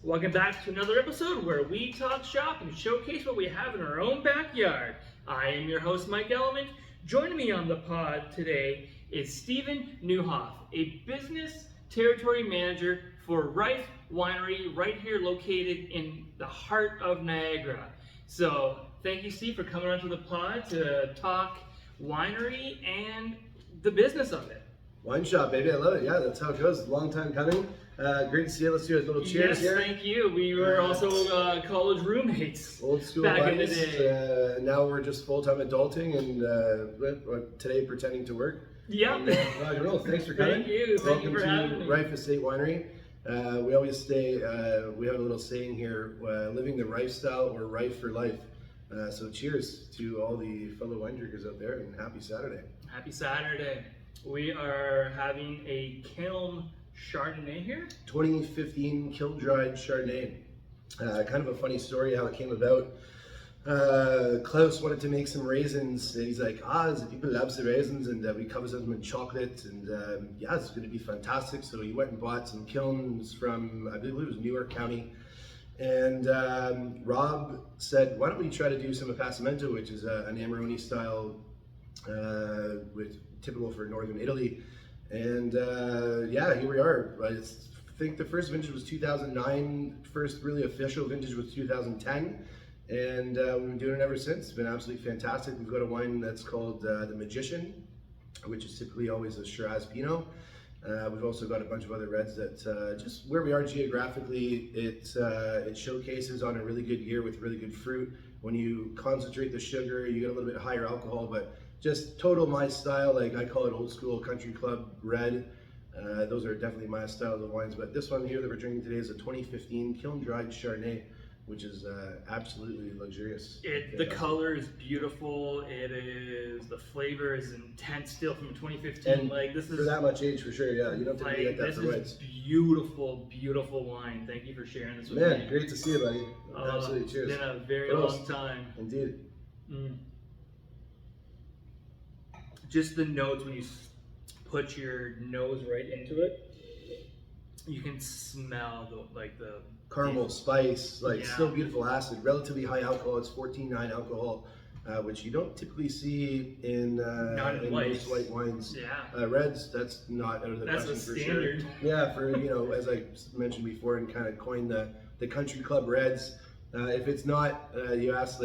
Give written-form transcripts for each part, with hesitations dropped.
Welcome back to another episode where we talk shop and showcase what we have in our own backyard. I am your host, Mike Element. Joining me on the pod today is Stephen Neuhof, a business territory manager for Reif Winery right here located in the heart of Niagara. So thank you, Steve, for coming onto the pod to talk winery and the business of it. Wine shop, baby. I love it. Yeah, that's how it goes. Long time coming. Great to see you. Let's do a little cheers here. Yes, thank you. We were also college roommates. Old school back buddies. in the day. Now we're just full-time adulting and today pretending to work. Yeah. Rock and roll. Thanks for coming. Thank you. Thank you for having me. Reif Estate Winery. We always say, we have a little saying here, living the Reif style or Reif for life. So cheers to all the fellow wine drinkers out there and happy Saturday. Happy Saturday. We are having a kiln Chardonnay here. 2015 kiln-dried Chardonnay. Kind of a funny story how it came about. Klaus wanted to make some raisins, and he's like, the people love the raisins, and we cover them in chocolate, and yeah, it's going to be fantastic. So he went and bought some kilns from, I believe it was Newark County, and Rob said, why don't we try to do some Appassimento, which is an Amarone style, with typical for northern Italy. And yeah, here we are. I think the first vintage was 2009, first really official vintage was 2010, and we've been doing it ever since. It's been absolutely fantastic. We've got a wine that's called the Magician, which is typically always a Shiraz Pinot. We've also got a bunch of other reds that just where we are geographically, it showcases on a really good year with really good fruit. When you concentrate the sugar, you get a little bit higher alcohol, but just total my style. Like I call it old school country club red. Those are definitely my style of wines. But this one here that we're drinking today is a 2015 kiln-dried Chardonnay, which is absolutely luxurious. The color is beautiful. The flavor is intense still from 2015. And like this is for that much age, for sure. Yeah, you don't have to get that for whites. Beautiful, beautiful wine. Thank you for sharing this with me. Man, great to see you, buddy. Absolutely, cheers. It's been a very long time. Indeed. Just the notes, when you put your nose right into it, you can smell the caramel, spice, still beautiful acid, relatively high alcohol. It's 14.9 alcohol, which you don't typically see in most white wines. Yeah. Reds, that's not out of the question for standard. Sure. Yeah, for as I mentioned before, and kind of coined the country club reds. If it's not, you ask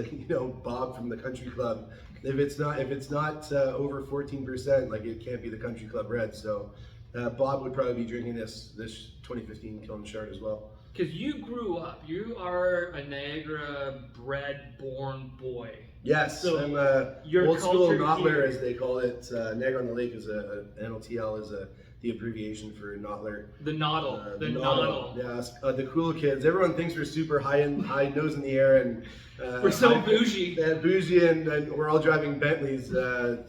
Bob from the country club. If it's not over 14%, it can't be the country club red. So Bob would probably be drinking this 2015 kiln Chard as well. Because you grew up, you are a Niagara bred, born boy. Yes, so I'm old school Nottler, as they call it. Niagara on the Lake is NLTL is the abbreviation for Nottler. The Noddle. The Noddle. Yeah, the cool kids. Everyone thinks we're super high nose in the air, and we're so bougie. Bougie, and we're all driving Bentleys.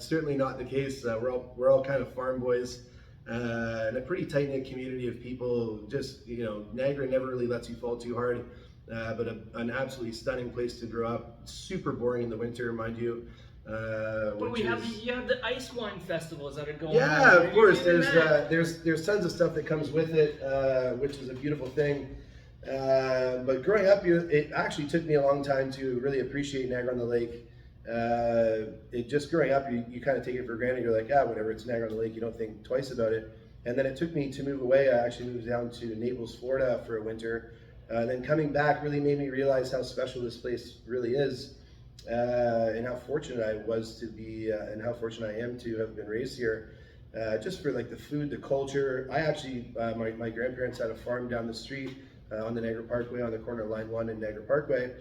Certainly not the case. We're all kind of farm boys. And a pretty tight-knit community of people. Just, Niagara never really lets you fall too hard, but an absolutely stunning place to grow up. Super boring in the winter, mind you. But you have the Ice Wine Festival. Is that going on? Yeah, of course. There's tons of stuff that comes with it, which is a beautiful thing. But growing up, it actually took me a long time to really appreciate Niagara on the Lake. Growing up, you kind of take it for granted. You're like, whatever, it's Niagara on the Lake. You don't think twice about it. And then it took me to move away. I actually moved down to Naples, Florida for a winter. Then coming back really made me realize how special this place really is, and how fortunate I was to be, and how fortunate I am to have been raised here. Just for the food, the culture. I actually, my grandparents had a farm down the street on the Niagara Parkway, on the corner of Line 1 and Niagara Parkway.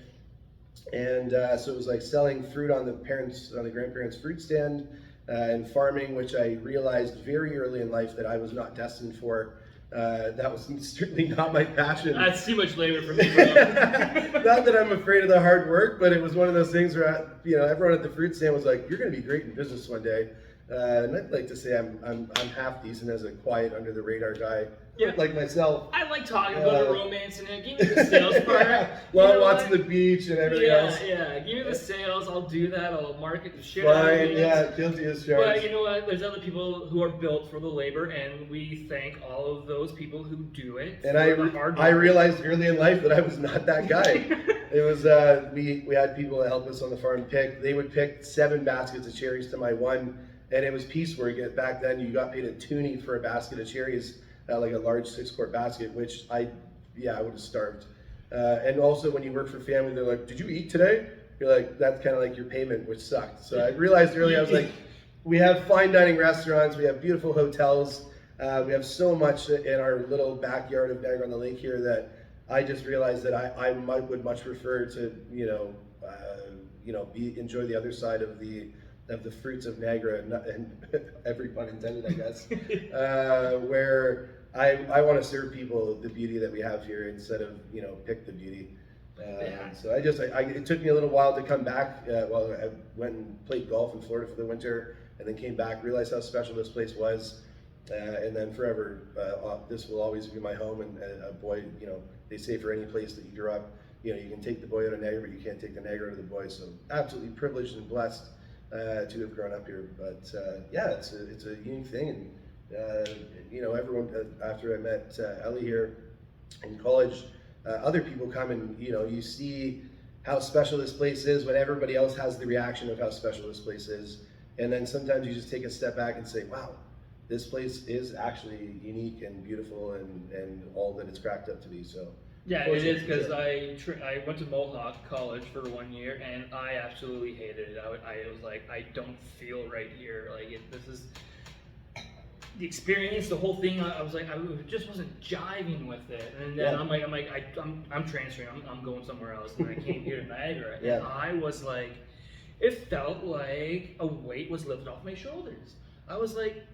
And so it was like selling fruit on the grandparents' fruit stand and farming, which I realized very early in life that I was not destined for. That was certainly not my passion. That's too much labor for me. Not that I'm afraid of the hard work, but it was one of those things where everyone at the fruit stand was like, "You're going to be great in business one day." And I'd like to say I'm half decent as a quiet, under the radar guy, Yeah. like myself. I like talking about the romance and it. Give me the sales part. Lots of the beach and everything else. Yeah. Give me the sales. I'll do that. I'll market the shit Fine, out of it. yeah, guilty as charged. But you know what? There's other people who are built for the labor, and we thank all of those people who do it. And I realized early in life that I was not that guy. It was we had people that helped us on the farm pick. They would pick 7 baskets of cherries to my 1, and it was piecework. Back then, you got paid a toonie for a basket of cherries, like a large 6-quart basket, which I would have starved. And also, when you work for family, they're like, "Did you eat today?" You're like, that's kind of like your payment, which sucked. So I realized early, I was like, we have fine dining restaurants, we have beautiful hotels, we have so much in our little backyard of Niagara on the Lake here that I just realized that I would much prefer to, enjoy the other side of the fruits of Niagara, and every pun intended, I guess, where I want to serve people the beauty that we have here instead of, pick the beauty. So it took me a little while to come back. I went and played golf in Florida for the winter, and then came back, realized how special this place was, and then forever, this will always be my home. And a boy, they say for any place that you grew up, you can take the boy out of Niagara, but you can't take the Niagara out of the boy. So absolutely privileged and blessed to have grown up here. But it's a unique thing, and everyone, after I met Ellie here in college. Other people come and you see how special this place is when everybody else has the reaction of how special this place is, and then sometimes you just take a step back and say, wow, this place is actually unique and beautiful and all that it's cracked up to be. So yeah, it is, because I went to Mohawk College for 1 year and I absolutely hated it. I was like, I don't feel right here. Like this is the experience, the whole thing. I was like, I just wasn't jiving with it, and then I'm transferring. I'm going somewhere else, and I came here to Niagara, and I was like, it felt like a weight was lifted off my shoulders. I was like,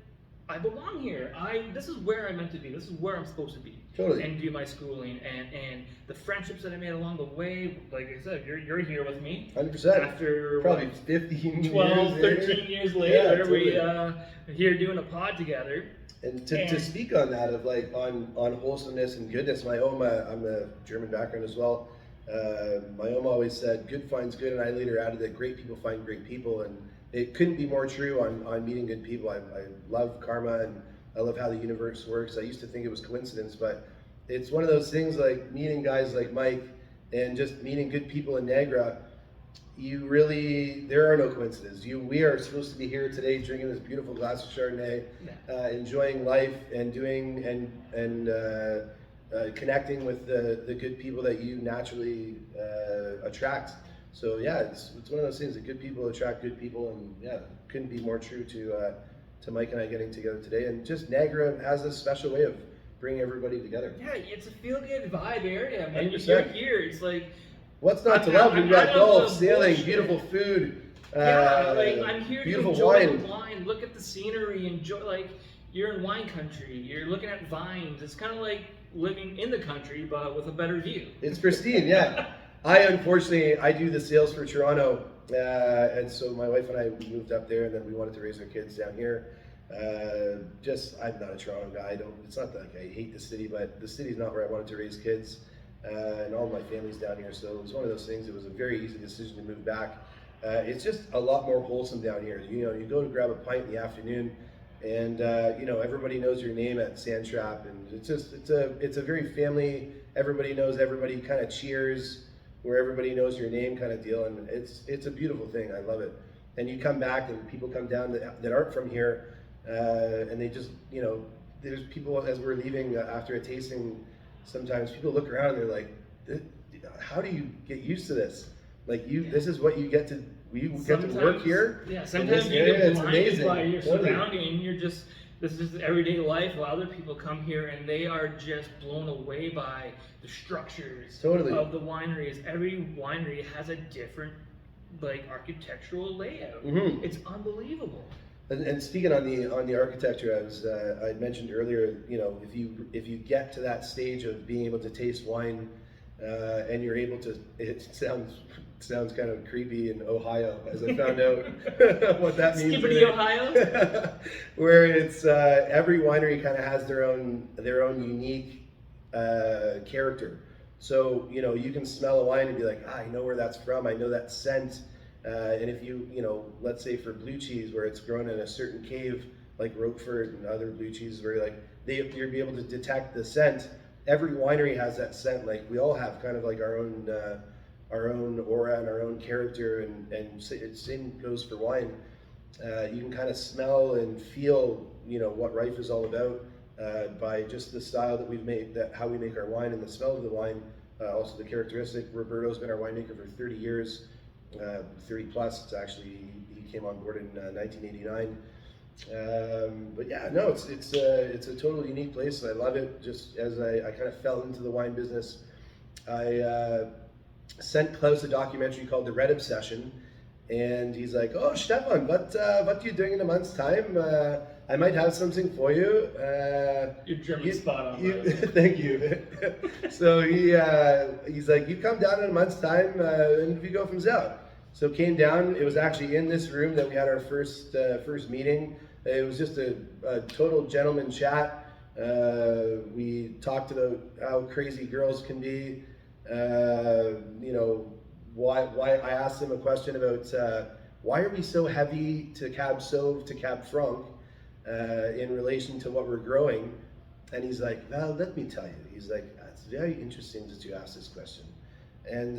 I belong here. This is where I'm meant to be. This is where I'm supposed to be. Totally. And do my schooling and the friendships that I made along the way. Like I said, you're here with me. 100%. After probably 15 12, years 13 years later, totally. We're here doing a pod together. And to speak on that, of like on wholesomeness and goodness, my Oma, I'm a German background as well. My Oma always said, good finds good, and I later added that great people find great people, and it couldn't be more true on meeting good people. I love karma, and I love how the universe works. I used to think it was coincidence, but it's one of those things, like meeting guys like Mike and just meeting good people in Niagara. There are no coincidences. We are supposed to be here today drinking this beautiful glass of Chardonnay, enjoying life and doing and connecting with the good people that you naturally attract. So it's one of those things that good people attract good people, and couldn't be more true to Mike and I getting together today. And just Niagara has a special way of bringing everybody together. Yeah, it's a feel-good vibe area, man. 100%. You're here. It's like, what's not to love? We've got golf, sailing, beautiful food, I'm here to enjoy the wine, look at the scenery, enjoy, like, you're in wine country, you're looking at vines. It's kind of like living in the country, but with a better view. It's pristine, yeah. Unfortunately, I do the sales for Toronto, and so my wife and I moved up there, and then we wanted to raise our kids down here. I'm not a Toronto guy. It's not that I hate the city, but the city's not where I wanted to raise kids. And all my family's down here, so it was one of those things. It was a very easy decision to move back. It's just a lot more wholesome down here. You go to grab a pint in the afternoon, and everybody knows your name at Sand Trap, and it's a very family. Everybody knows everybody. Kind of cheers where everybody knows your name, kind of deal, and it's a beautiful thing. I love it. And you come back, and people come down that aren't from here, and they just there's people, as we're leaving after a tasting. Sometimes people look around and they're like, how do you get used to this? Like this is what you get to, get to work here? Yeah, sometimes you get blinded by your surrounding, and you're just, this is everyday life, while other people come here and they are just blown away by the structures of the wineries. Every winery has a different architectural layout. Mm-hmm. It's unbelievable. And speaking on the architecture, I mentioned earlier, if you get to that stage of being able to taste wine and you're able to. It sounds kind of creepy in Ohio, as I found out what that means. Skippity, Ohio. Where it's every winery kind of has their own unique character. So you can smell a wine and be like, I know where that's from. I know that scent. And if let's say for blue cheese, where it's grown in a certain cave, like Roquefort and other blue cheeses, where you'll be able to detect the scent. Every winery has that scent. Like we all have kind of like our own aura and our own character, and same goes for wine. You can kind of smell and feel, what Reif is all about by just the style that we've made, how we make our wine and the smell of the wine. Also the characteristic. Roberto's been our winemaker for 30 years. 30 plus. It's actually, he came on board in 1989. But yeah, no, it's a totally unique place. I love it. Just as I kind of fell into the wine business, I sent Klaus a documentary called The Red Obsession, and he's like, "Oh, Stefan, what are you doing in a month's time? I might have something for you." Your German spot on. Thank you. So he's like, "You come down in a month's time, and we go from there." So came down. It was actually in this room that we had our first meeting. It was just a total gentleman chat. We talked about how crazy girls can be. Why I asked him a question about why are we so heavy to Cab Sauv to Cab Franc in relation to what we're growing, and he's like, "Well, let me tell you." He's like, "It's very interesting that you ask this question." And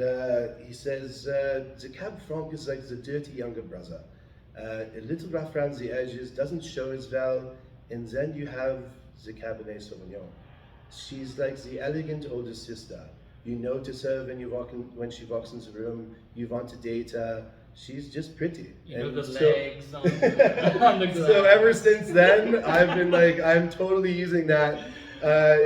he says, the Cab Franc is like the dirty younger brother. A little rough around the edges, doesn't show as well. And then you have the Cabernet Sauvignon. She's like the elegant older sister. You notice her when she walks into the room. You want to date her. She's just pretty. Legs on the glass. So ever since then, I've been like, I'm totally using that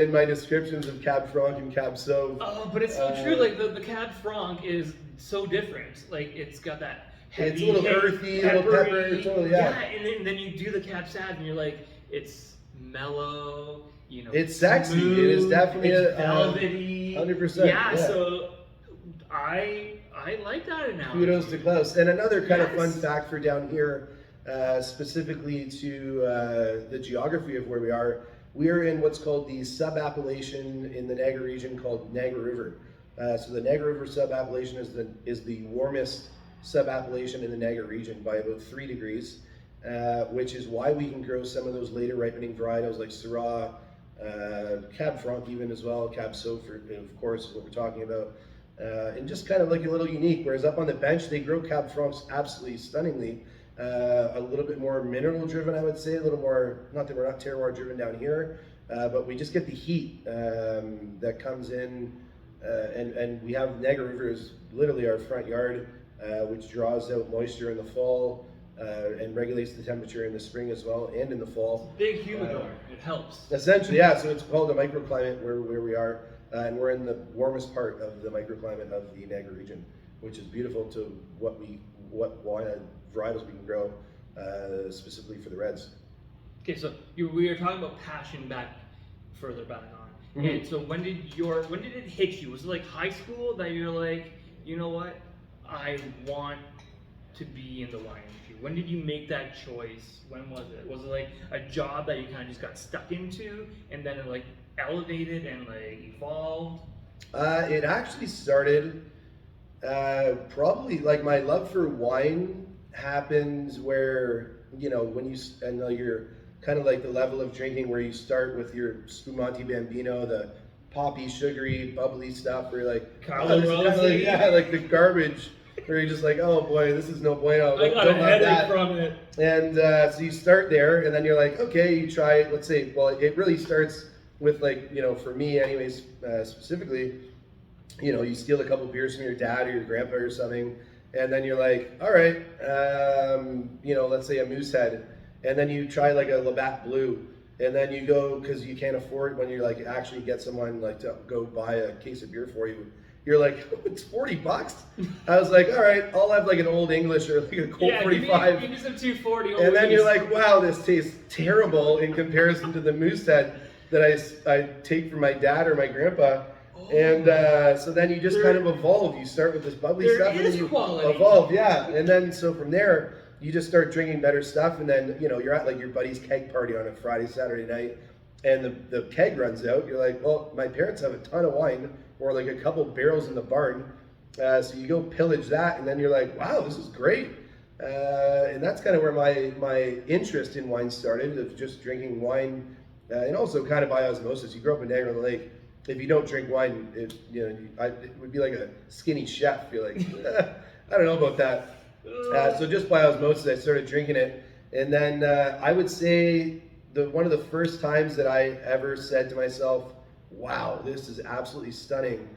in my descriptions of Cab Franc and Cab Sauv. Oh, but it's so true. Like the Cab Franc is so different. Like it's got that heavy, it's a little earthy, a little pepper. Totally, yeah. And then you do the Cab Sauv, and you're like, it's mellow. It's sexy. Smooth, it is definitely velvety. 100%. Yeah. So I like that analogy. Kudos to Klaus. And another kind of fun fact for down here, specifically to the geography of where we are. We are in what's called the sub-appellation in the Niagara region called Niagara River. So the Niagara River sub-appellation is the warmest sub-appellation in the Niagara region by about 3 degrees, which is why we can grow some of those later ripening varietals like Syrah, Cab Franc even as well, Cab Sauv, of course, is what we're talking about. And just kind of like a little unique, whereas up on the bench, they grow Cab Francs absolutely stunningly. A little bit more mineral driven, I would say, a little more, not that we're not terroir driven down here, but we just get the heat that comes in, and we have Niagara River is literally our front yard, which draws out moisture in the fall and regulates the temperature in the spring as well and in the fall. Big humidor, it helps. Essentially, yeah, so it's called a microclimate where we are, and we're in the warmest part of the microclimate of the Niagara region, which is beautiful to what wine varietals we can grow specifically for the reds. Okay, so we were talking about passion further back on. Mm-hmm. And so when did it hit you? Was it like high school that you're like, you know what, I want to be in the wine industry? When did you make that choice? When was it? Was it like a job that you kind of just got stuck into and then it like elevated and like evolved? It actually started probably like my love for wine happens where, when you're kind of like the level of drinking where you start with your Spumante Bambino, the poppy, sugary, bubbly stuff where you're like, like the garbage where you're just like, oh boy, this is no bueno. I got a headache from it. And so you start there and then you're like, okay, you try, let's say, well, it really starts with like, for me anyways, specifically, you steal a couple beers from your dad or your grandpa or something, and then you're like, all right, let's say a Moosehead, and then you try like a Labatt Blue, and then you go, because you can't afford, when you like actually get someone like to go buy a case of beer for you, you're like, oh, it's $40. I was like, all right, I'll have like an Old English or like a Colt 45. Give me some 240. And then you're like, wow, this tastes terrible in comparison to the Moosehead that I take from my dad or my grandpa. And so then you just kind of evolve. You start with this bubbly stuff, and then you evolve, And then so from there, you just start drinking better stuff, and then you're at like your buddy's keg party on a Friday, Saturday night, and the keg runs out. You're like, well, my parents have a ton of wine, or like a couple barrels in the barn, so you go pillage that, and then you're like, wow, this is great. And that's kind of where my interest in wine started, of just drinking wine, and also kind of by osmosis. You grow up in Niagara-on-the-Lake. If you don't drink wine, it would be like a skinny chef. You're like, I don't know about that. So just by osmosis, I started drinking it, and then I would say one of the first times that I ever said to myself, "Wow, this is absolutely stunning."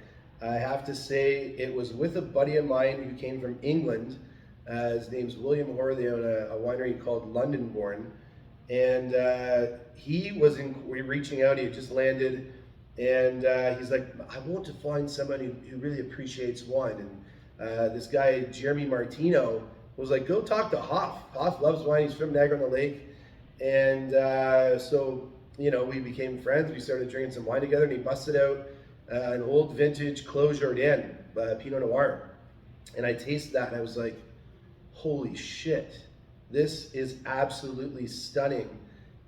I have to say it was with a buddy of mine who came from England. His name's William Hoare. They own a winery called Londonborn, and he was reaching out. He had just landed, and he's like, "I want to find somebody who really appreciates wine." And this guy, Jeremy Martino, was like, go talk to Hoff. Hoff loves wine. He's from Niagara-on-the-Lake. And so, we became friends. We started drinking some wine together, and he busted out an old vintage Clos Jourdain, Pinot Noir. And I tasted that, and I was like, holy shit, this is absolutely stunning.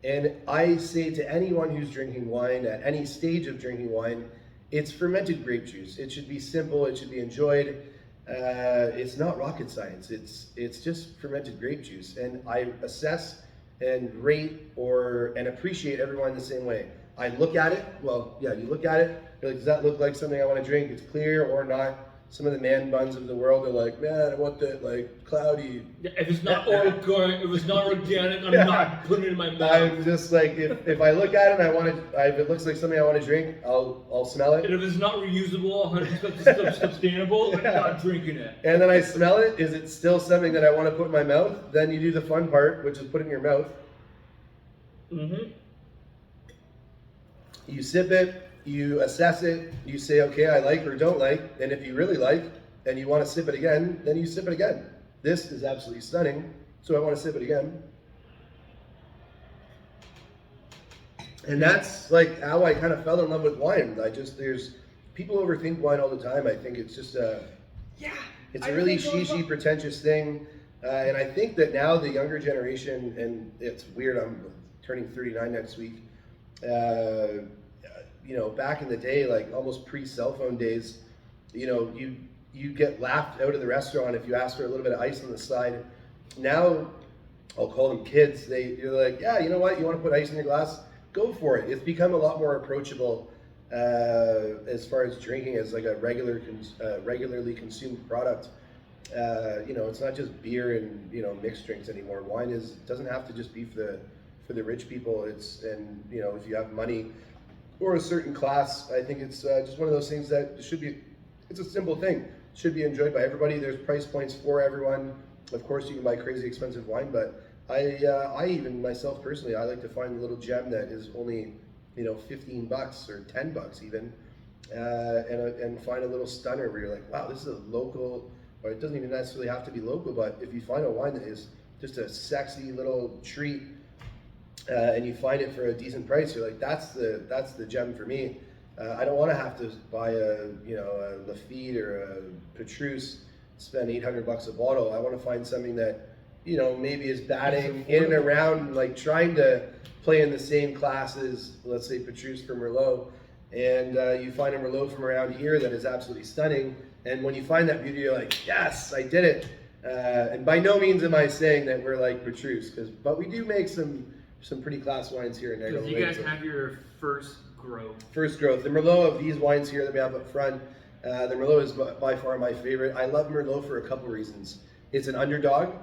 And I say to anyone who's drinking wine, at any stage of drinking wine, it's fermented grape juice. It should be simple. It should be enjoyed. It's not rocket science. It's just fermented grape juice, and I assess and rate and appreciate every wine the same way. I look at it. Well, yeah, you look at it. You're like, does that look like something I want to drink? It's clear or not. Some of the man buns of the world are like, man, I want that like cloudy. Yeah, if it's not organic, I'm not putting it in my mouth. I'm just like, if I look at it and if it looks like something I want to drink, I'll smell it. And if it's not reusable, 100% sustainable, I'm not drinking it. And then I smell it. Is it still something that I want to put in my mouth? Then you do the fun part, which is put it in your mouth. Mm-hmm. You sip it. You assess it, you say, okay, I like or don't like, and if you really like, and you want to sip it again, then you sip it again. This is absolutely stunning, so I want to sip it again. And that's like how I kind of fell in love with wine. There's people overthink wine all the time. I think it's just it's a really shishy, pretentious thing. And I think that now the younger generation, and it's weird, I'm turning 39 next week, back in the day, like almost pre-cell phone days, you get laughed out of the restaurant if you ask for a little bit of ice on the side. Now, I'll call them kids. You're like, yeah, you know what? You want to put ice in your glass? Go for it. It's become a lot more approachable as far as drinking as like a regularly consumed product. It's not just beer and mixed drinks anymore. Wine doesn't have to just be for the rich people. If you have money or a certain class, I think it's just one of those things that it's a simple thing. It should be enjoyed by everybody. There's price points for everyone. Of course, you can buy crazy expensive wine, but I even myself personally, I like to find a little gem that is only, $15 or $10 even, and find a little stunner where you're like, wow, this is a local, or it doesn't even necessarily have to be local, but if you find a wine that is just a sexy little treat, and you find it for a decent price, you're like, that's the gem for me. I don't want to have to buy a Lafite or a Petrus, spend $800 a bottle. I want to find something that maybe is batting in and around, like trying to play in the same class as, let's say, Petrus from Merlot, and you find a Merlot from around here that is absolutely stunning. And when you find that beauty, you're like, yes, I did it. And by no means am I saying that we're like Petrus, but we do make some pretty class wines here in Niagara. You guys have your first growth. First growth. The Merlot of these wines here that we have up front, the Merlot is by far my favorite. I love Merlot for a couple reasons. It's an underdog.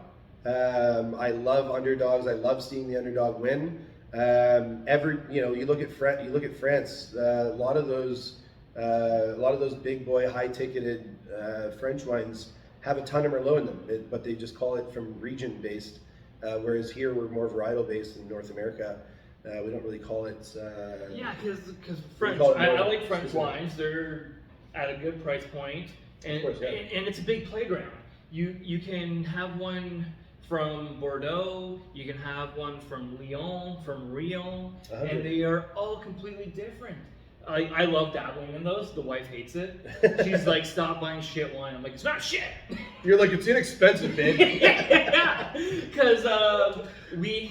I love underdogs. I love seeing the underdog win. You look at France. A lot of those big boy, high-ticketed French wines have a ton of Merlot in them, but they just call it from region-based. Whereas here we're more varietal based in North America. We don't really call it. Because French. I like French wines. They're at a good price point, and it's a big playground. You can have one from Bordeaux. You can have one from Lyon, from Rion, and they are all completely different. I love dabbling in those. The wife hates it. She's like, stop buying shit wine. I'm like, it's not shit. You're like, it's inexpensive, babe. Yeah, because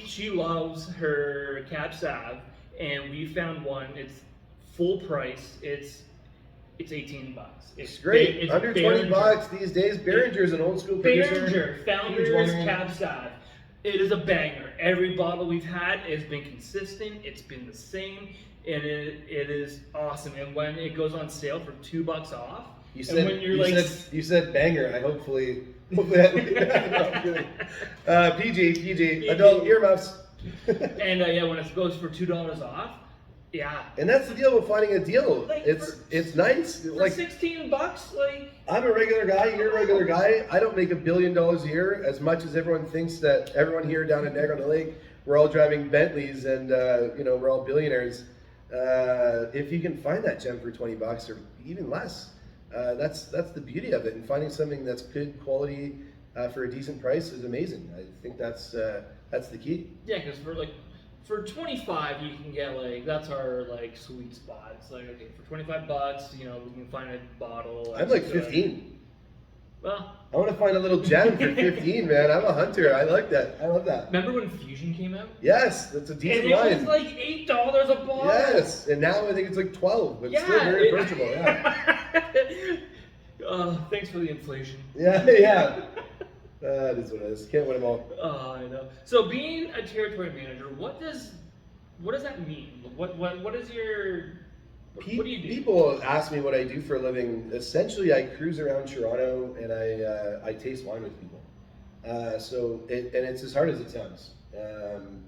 she loves her Cab Sav, and we found one. It's full price. It's $18. It's great. It's Under $20 these days. Behringer's an old school producer. Behringer, Founders Cab Sav. It is a banger. Every bottle we've had has been consistent. It's been the same, and it is awesome. And when it goes on sale for $2 off, you said banger. I hopefully that. PG, adult earmuffs. And yeah, when it goes for $2 off, yeah. And that's the deal with finding a deal. Like it's nice. For like $16, like I'm a regular guy. You're a regular guy. I don't make $1 billion a year as much as everyone thinks that. Everyone here down in Niagara-on-the-Lake, we're all driving Bentleys and we're all billionaires. If you can find that gem for $20 or even less, that's the beauty of it. And finding something that's good quality for a decent price is amazing. I think that's the key. Yeah, because for $25 you can get that's our sweet spot. It's like, okay, for $25, we can find a bottle. I'm like 15. Well, I want to find a little gem for 15, man. I'm a hunter. I like that. I love that. Remember when Fusion came out? Yes, that's a decent wine. And it was like $8 a bottle. Yes, and now I think it's like 12, but still very approachable. Yeah. Thanks for the inflation. Yeah. That is what it is. Can't win them all. Oh, I know. So being a territory manager, what does that mean? What is your what do you do? People ask me what I do for a living. Essentially, I cruise around Toronto and I taste wine with people. And it's as hard as it sounds.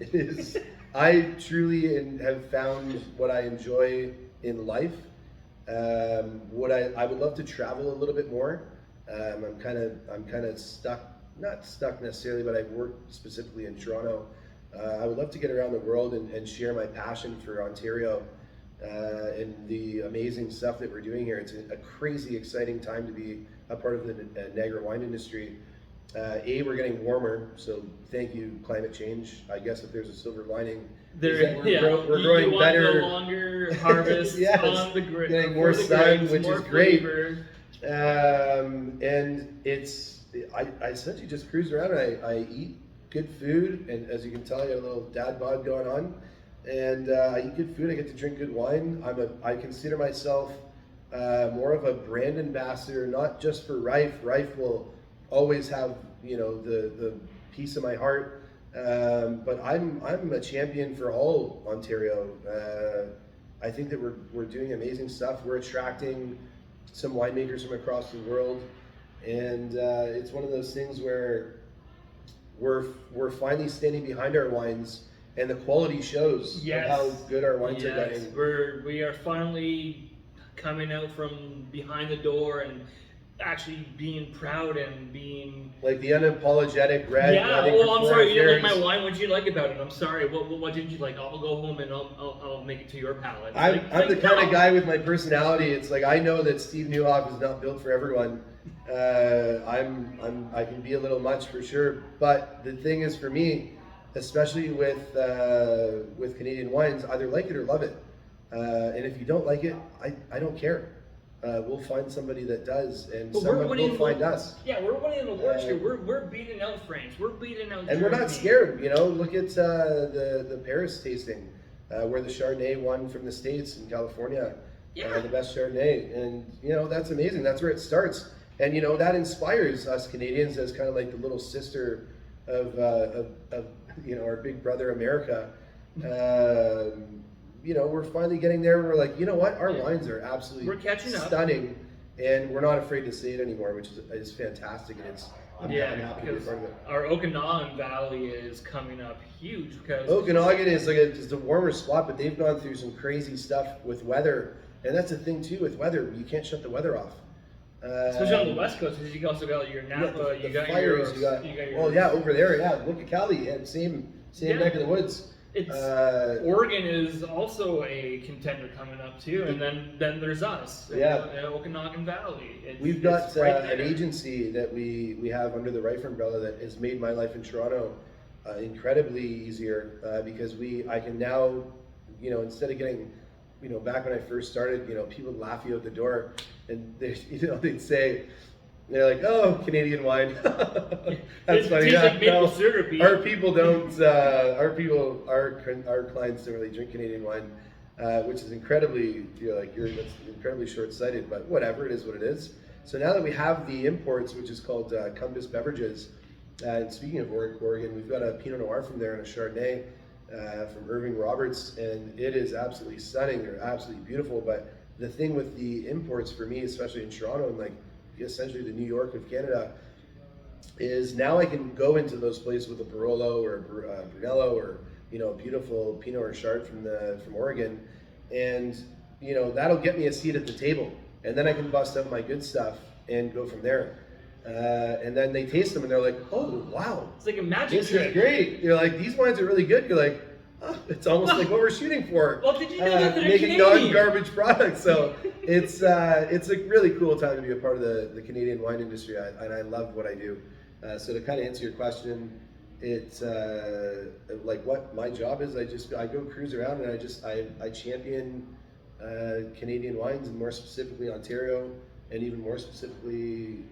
It is. I truly have found what I enjoy in life. I would love to travel a little bit more. I'm kind of stuck. Not stuck necessarily, but I've worked specifically in Toronto. I would love to get around the world and share my passion for Ontario and the amazing stuff that we're doing here. It's a crazy exciting time to be a part of the Niagara wine industry. We're getting warmer, so thank you, climate change. I guess if there's a silver lining, we're growing better. You want the longer harvest yes, on the grid, getting more sun, which is great. And I essentially just cruise around and I eat good food, and as you can tell, I have a little dad bod going on, and I eat good food. I get to drink good wine. I consider myself more of a brand ambassador, not just for Reif. Reif will always have the piece of my heart, but I'm a champion for all Ontario. I think that we're doing amazing stuff. We're attracting some winemakers from across the world. And it's one of those things where we're finally standing behind our wines, and the quality shows of how good our wines are getting. We are finally coming out from behind the door and actually being proud and being like the unapologetic red. Yeah. Well, I'm sorry, you didn't like my wine. What did you like about it? I'm sorry. What didn't you like? I'll go home and I'll make it to your palate. I'm the kind of guy with my personality. It's like I know that Steve Neuhof is not built for everyone. I can be a little much for sure, but the thing is for me, especially with Canadian wines, either like it or love it. And if you don't like it, I don't care. We'll find somebody that does, and someone will find us. Yeah, we're winning the awards here. We're beating out France. We're beating out. And Germany. We're not scared. Look at the Paris tasting, where the Chardonnay won from the States in California. Yeah. The best Chardonnay, and that's amazing. That's where it starts, and that inspires us Canadians as kind of like the little sister of our big brother America. We're finally getting there. We're like, what? Our wines are absolutely stunning, and we're not afraid to say it anymore, which is fantastic. And I'm happy to be part of it. Our Okanagan Valley is coming up huge because Okanagan is just a warmer spot, but they've gone through some crazy stuff with weather, and that's the thing too with weather. You can't shut the weather off. Especially on the West Coast, because you also got your Napa, you got fires, over there, look at Cali, same neck of the woods. Oregon is also a contender coming up too, and then there's us, Okanagan Valley. We've got an agency that we have under the Reif umbrella that has made my life in Toronto incredibly easier because I can now, instead of getting back when I first started, people would laugh you out the door, and they'd say, they're like, "Oh, Canadian wine." That's funny. Tastes like maple No, syrup. our people don't. Our clients don't really drink Canadian wine, which is incredibly, that's incredibly short-sighted. But whatever, it is what it is. So now that we have the imports, which is called Compass Beverages, and speaking of Oregon, we've got a Pinot Noir from there and a Chardonnay from Irving Roberts, and it is absolutely stunning. They're absolutely beautiful. But the thing with the imports for me, especially in Toronto and essentially the New York of Canada, is now I can go into those places with a Barolo or a Brunello or a beautiful Pinot or Chard from Oregon, and that'll get me a seat at the table, and then I can bust out my good stuff and go from there. And then they taste them and they're like, "Oh wow, It's like a magic this trick. is great." You're like, "These wines are really good." You're like, "Oh, it's almost like what we're shooting for." Well, did you know that they're making Canadian? non-garbage products? So it's a really cool time to be a part of the Canadian wine industry, and I love what I do. So to kind of answer your question, it's what my job is. I go cruise around and I champion Canadian wines, and more specifically Ontario, and even more specifically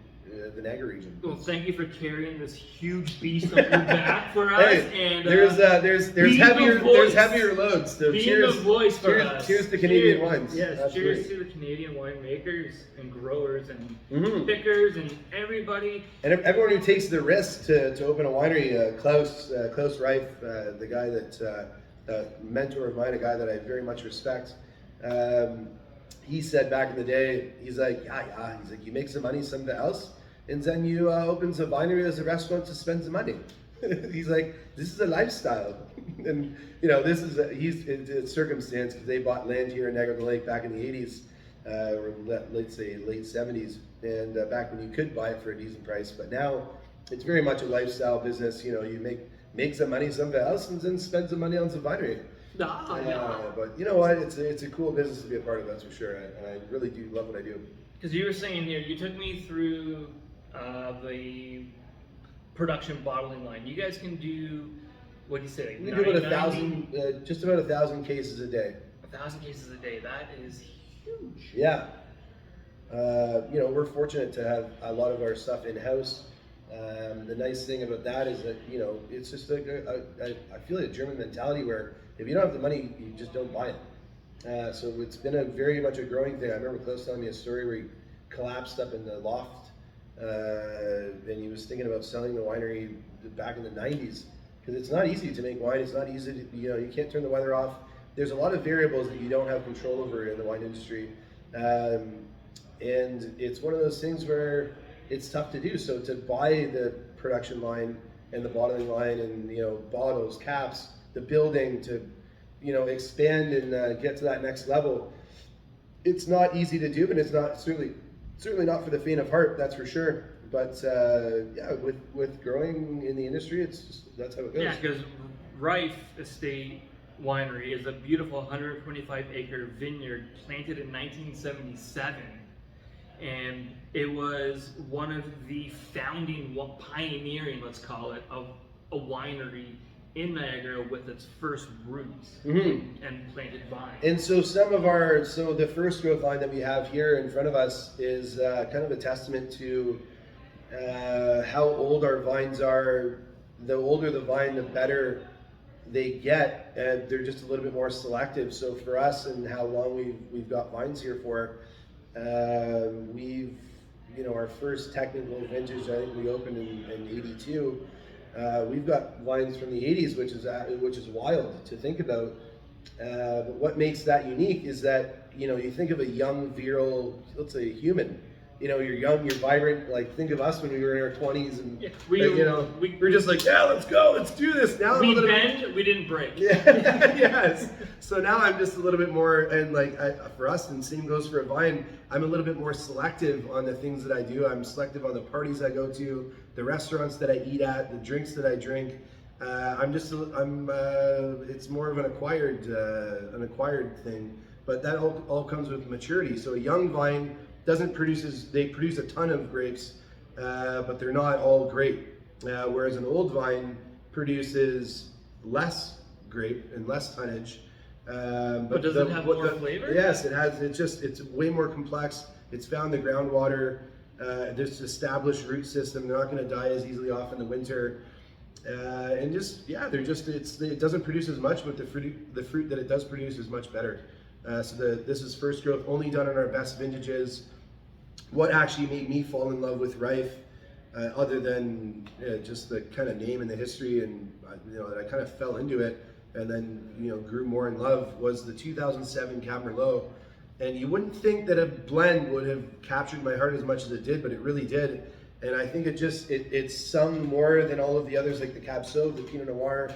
the Niagara region. Well, thank you for carrying this huge beast on your back for us. Hey, and there's being the voice. heavier loads. So Being cheers, the voice for us. cheers to Canadian Cheers. wines. Yes, That's cheers great. to the Canadian winemakers and growers and Mhm. pickers and everybody. And everyone who takes the risk to open a winery, Klaus Reif, the guy mentor of mine, a guy that I very much respect. He said back in the day, he's like, he's like, you make some money somewhere else, and then you open a winery as a restaurant to spend the money. He's like, this is a lifestyle, and it's circumstance, because they bought land here in Niagara Lake back in the 80s, or let's say late 70s, and back when you could buy it for a decent price. But now it's very much a lifestyle business. You make some money somewhere else and then spend some money on some winery. But you know what? It's a cool business to be a part of, that's for sure. And I really do love what I do. Because you were saying here, you took me through the production bottling line. You guys can do, what do you say? We do about just about 1,000 cases a day. 1,000 cases a day. That is huge. Yeah. We're fortunate to have a lot of our stuff in house. The nice thing about that is that it's just I feel like a German mentality where if you don't have the money, you just don't buy it. So it's been very much a growing thing. I remember Klaus telling me a story where he collapsed up in the loft, and he was thinking about selling the winery back in the 90s, because it's not easy to make wine. It's not easy to, you can't turn the weather off. There's a lot of variables that you don't have control over in the wine industry, and it's one of those things where it's tough to do. So to buy the production line and the bottling line and bottles, caps, the building to expand and get to that next level, it's not easy to do, and it's not certainly not for the faint of heart, that's for sure. But with growing in the industry, that's how it goes. Yeah, because Reif Estate Winery is a beautiful 125-acre vineyard planted in 1977, and it was one of the pioneering, let's call it, of a winery in Niagara with its first roots and planted vines. And so the first growth line that we have here in front of us is kind of a testament to how old our vines are. The older the vine, the better they get, and they're just a little bit more selective. So for us and how long we've got vines here for, our first technical vintage, I think we opened in 82. We've got vines from the 80s, which is wild to think about. But what makes that unique is that you think of a young, virile, let's say, human. You're young, you're vibrant. Like, think of us when we were in our 20s, and we're just like, yeah, let's go, let's do this. Now we didn't break. Yeah, yes. So now I'm just a little bit more, and for us, and same goes for a vine, I'm a little bit more selective on the things that I do. I'm selective on the parties I go to, the restaurants that I eat at, the drinks that I drink. It's more of an acquired thing, but that all comes with maturity. So a young vine they produce a ton of grapes, but they're not all great. Whereas an old vine produces less grape and less tonnage, But does it have more flavor? Yes, it has. It's way more complex. It's found in the groundwater. There's established root system. They're not going to die as easily off in the winter. And it doesn't produce as much, but the fruit that it does produce is much better. This is first growth, only done on our best vintages. What actually made me fall in love with Reif, other than just the kind of name and the history, and that I kind of fell into it, and then grew more in love, was the 2007 Cab Merlot. And you wouldn't think that a blend would have captured my heart as much as it did, but it really did. And I think it sung more than all of the others, like the Cab Sauv, the Pinot Noir,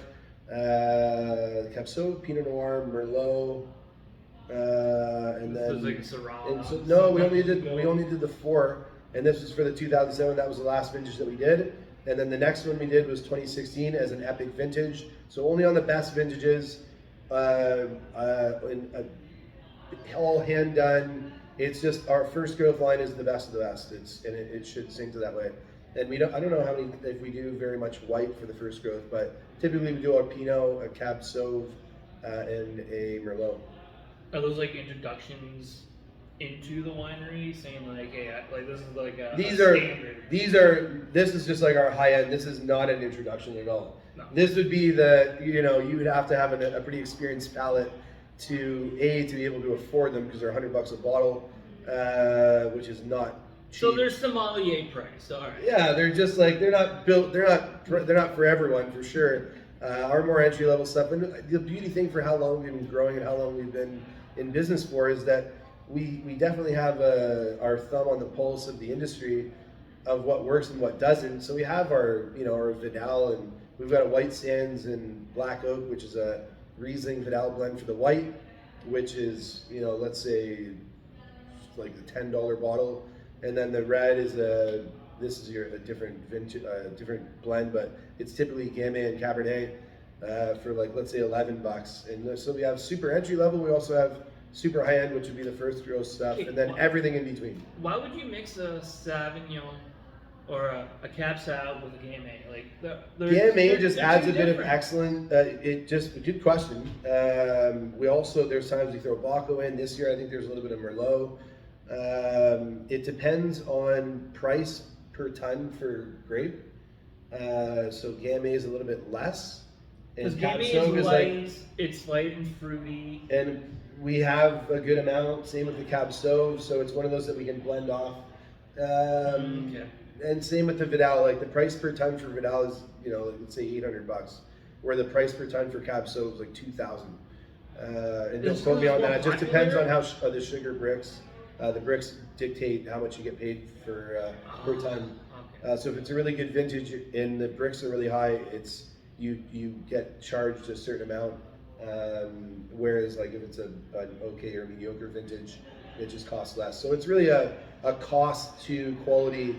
Pinot Noir, Merlot, and then like a Syrah. And so, no, we only did the 4, and this was for the 2007. That was the last vintage that we did, and then the next one we did was 2016 as an epic vintage. So only on the best vintages, all hand done. It's just our first growth line is the best of the best. It should sing to that way. And I don't know how many, if we do very much white for the first growth, but typically we do a Pinot, a Cab Sauv, and a Merlot. Are those like introductions into the winery, saying like, hey, like this is like a standard? This is just like our high end. This is not an introduction at all. No. This would be you would have to have a pretty experienced palate to be able to afford them, because they're $100 a bottle, which is not cheap. So they're sommelier price, all right. Yeah, they're just like they're not for everyone, for sure. Our more entry level stuff, and the beauty thing for how long we've been growing and how long we've been in business for is that we definitely have our thumb on the pulse of the industry of what works and what doesn't. So we have our Vidal, and we've got a White Sands and Black Oak, which is a Riesling Vidal blend for the white, which is let's say like a $10 bottle, and then the red is a different vintage, different blend, but it's typically Gamay and Cabernet for like, let's say $11. And so we have super entry level. We also have super high end, which would be the first growth stuff, and then everything in between. Why would you mix a Sauvignon or a Cab Sauv with a Gamay? Like Gamay just adds a bit of excellent. Good question. We also, there's times we throw Baco in. This year I think there's a little bit of Merlot. It depends on price per ton for grape. So Gamay is a little bit less. Because Gamay is light, it's light and fruity. And we have a good amount, same with the Cab Sauv, so it's one of those that we can blend off. Okay. And same with the Vidal, like the price per ton for Vidal is, let's say $800, where the price per ton for Cab Sauv is like $2,000. And don't quote me on that, it just depends on how the sugar bricks. The bricks dictate how much you get paid per ton. Okay. So if it's a really good vintage and the bricks are really high, you get charged a certain amount. Whereas like if it's an okay or mediocre vintage, it just costs less. So it's really a cost to quality.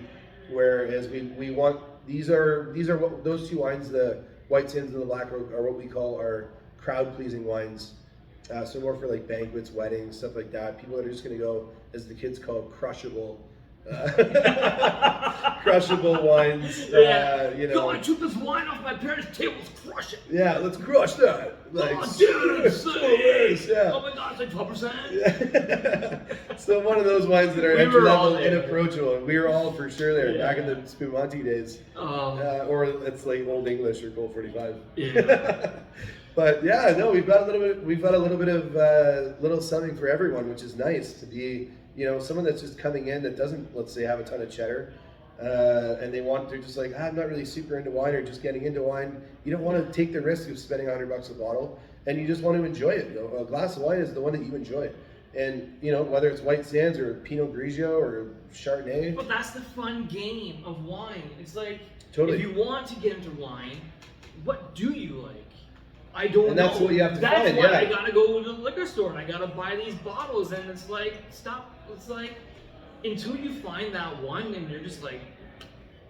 Whereas we want these are what those two wines, the White Sands and the Black Oak, are what we call our crowd pleasing wines. So more for like banquets, weddings, stuff like that. People that are just going to go, as the kids call it, crushable. Crushable wines. Go, I took this wine off my parents' table. Let's crush it. Yeah, let's crush that. Like, oh, dude, yeah. Oh my God, it's like 12%. So one of those wines that are entry level, inapproachable, and we were all for sure there back in the Spumante days, or it's like Old English or Gold 45. Yeah. But yeah, no, we've got a little bit of little something for everyone, which is nice to be. Someone that's just coming in that doesn't, let's say, have a ton of cheddar, and they're just like, I'm not really super into wine or just getting into wine. You don't want to take the risk of spending $100 a bottle, and you just want to enjoy it. A glass of wine is the one that you enjoy. And whether it's White Sands or Pinot Grigio or Chardonnay. But that's the fun game of wine. It's like, totally. If you want to get into wine, what do you like? I don't know. And that's what you have to find. That's why I gotta go to the liquor store and I gotta buy these bottles, and it's like, stop. It's like, until you find that one and you're just like,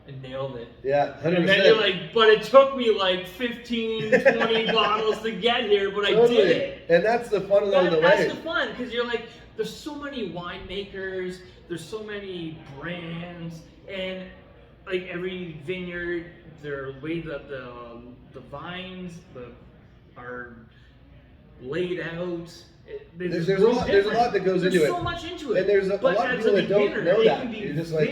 I nailed it. Yeah, 100%. And then you're like, but it took me like 15, 20 bottles to get here, but totally. I did it. And that's the fun along the way. That's the fun, because you're like, there's so many winemakers, there's so many brands, and like every vineyard, their way that the vines are laid out. There's a lot that goes into it. There's so much into it. And there's a lot of people that don't know that. You're just like,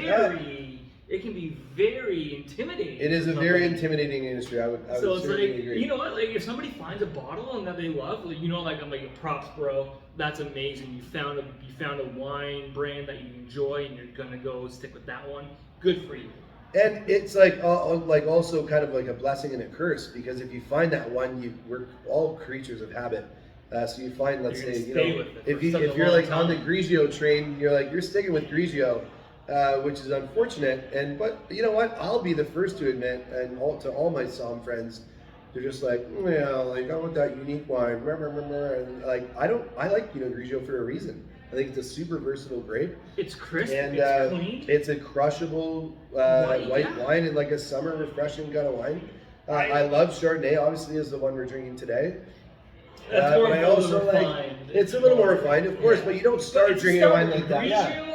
it can be very intimidating. It is a very intimidating industry. I would so it's certainly like, agree. you know what? Like if somebody finds a bottle and that they love, like, you know, like I'm like props, bro. That's amazing. You found a wine brand that you enjoy, and you're gonna go stick with that one. Good for you. And it's like also kind of like a blessing and a curse, because if you find that one, we're all creatures of habit. So you find, let's say, you know, if you're like on the Grigio train, you're sticking with Grigio. Which is unfortunate, but you know what? I'll be the first to admit, and to all my Somm friends, they're just like, like I want that unique wine, and like I like Grigio for a reason. I think it's a super versatile grape. It's crisp, and it's clean. It's a crushable white wine, and like a summer refreshing kind of wine. I love Chardonnay. Obviously, is the one we're drinking today. But I also like it's a little more refined, of course, but you don't start drinking a wine like that.